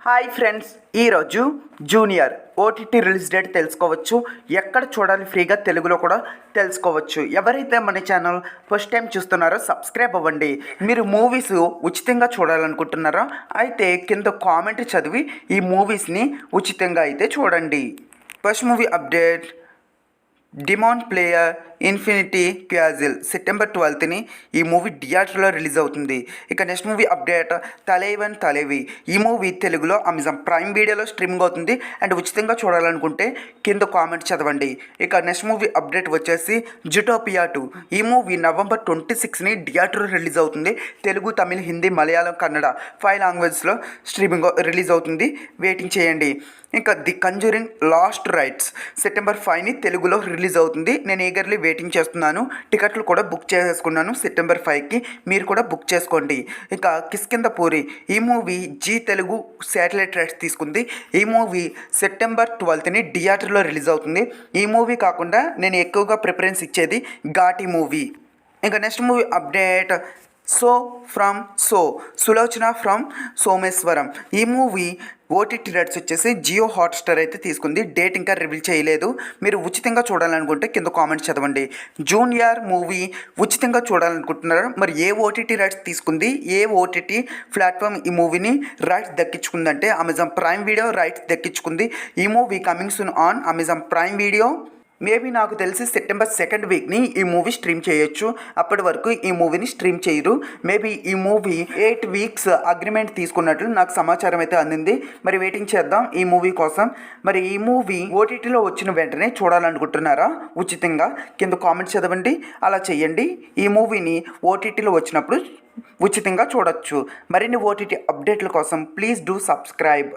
Hi friends, ఈరోజు junior OTT release date తెలుసుకోవచ్చు. ఎక్కడ చూడాలి ఫ్రీగా తెలుగులో కూడా తెలుసుకోవచ్చు. ఎవరైతే మన ఛానల్ ఫస్ట్ టైం చూస్తున్నారో సబ్స్క్రైబ్ అవ్వండి. మీరు మూవీస్ ఉచితంగా చూడాలనుకుంటున్నారా? అయితే కింద కామెంట్ చదివి ఈ మూవీస్ని ఉచితంగా అయితే చూడండి. First movie update, Demon Slayer Infinity Castle September 12ని ఈ మూవీ థియేటర్లో రిలీజ్ అవుతుంది. ఇక next movie update, Thalaivan Thalaivii. ఈ మూవీ తెలుగులో అమెజాన్ ప్రైమ్ వీడియోలో స్ట్రీమింగ్ అవుతుంది అండ్ ఉచితంగా చూడాలనుకుంటే కింద కామెంట్ చదవండి. ఇక నెక్స్ట్ మూవీ అప్డేట్ వచ్చేసి జుటోపియా 2. ఈ మూవీ నవంబర్ 26ని థియేటర్లో రిలీజ్ అవుతుంది. తెలుగు, తమిళ, హిందీ, మలయాళం, కన్నడ 5 లాంగ్వేజ్లో స్ట్రీమింగ్ రిలీజ్ అవుతుంది. వెయిటింగ్ చేయండి. ఇంకా the conjuring last rights September 5ని తెలుగులో రిలీజ్ అవుతుంది. నేను ఈగర్లీ వెయిటింగ్ చేస్తున్నాను. టికెట్లు కూడా బుక్ చేసుకున్నాను సెప్టెంబర్ 5కి. మీరు కూడా బుక్ చేసుకోండి. ఇక కిష్కింధపురి. ఈ movie Zee Telugu satellite rights తీసుకుంది. ఈ మూవీ సెప్టెంబర్ 12ని థియేటర్లో రిలీజ్ అవుతుంది. ఈ మూవీ కాకుండా నేను ఎక్కువగా ప్రిఫరెన్స్ ఇచ్చేది ఘాటి మూవీ. ఇంకా next movie update, Sulochana from Someswaram. ఈ మూవీ ఓటీటీ రైట్స్ వచ్చేసి జియో హాట్స్టార్ అయితే తీసుకుంది. డేట్ ఇంకా రివీల్ చేయలేదు. మీరు ఉచితంగా చూడాలనుకుంటే కింద కామెంట్స్ చదవండి. జూనియర్ మూవీ ఉచితంగా చూడాలనుకుంటున్నారు. మరి ఏ ఓటీటీ రైట్స్ తీసుకుంది, ఏ ఓటీటీ ప్లాట్ఫామ్ ఈ మూవీని రైట్స్ దక్కించుకుందంటే అమెజాన్ ప్రైమ్ వీడియో రైట్స్ దక్కించుకుంది. ఈ movie coming soon on Amazon Prime Video. Maybe నాకు తెలిసి సెప్టెంబర్ 2nd వీక్ని ఈ మూవీ స్ట్రీమ్ చేయొచ్చు. అప్పటి వరకు ఈ మూవీని స్ట్రీమ్ చేయరు. మేబీ ఈ మూవీ 8 వీక్స్ అగ్రిమెంట్ తీసుకున్నట్లు నాకు సమాచారం అయితే అందింది. మరి వెయిటింగ్ చేద్దాం ఈ మూవీ కోసం. మరి ఈ మూవీ ఓటీటీలో వచ్చిన వెంటనే చూడాలనుకుంటున్నారా ఉచితంగా? కింద కామెంట్స్ చదవండి. అలా చేయండి. ఈ మూవీని ఓటీటీలో వచ్చినప్పుడు ఉచితంగా చూడొచ్చు. మరిన్ని ఓటీటీ అప్డేట్ల కోసం ప్లీజ్ డూ సబ్స్క్రైబ్.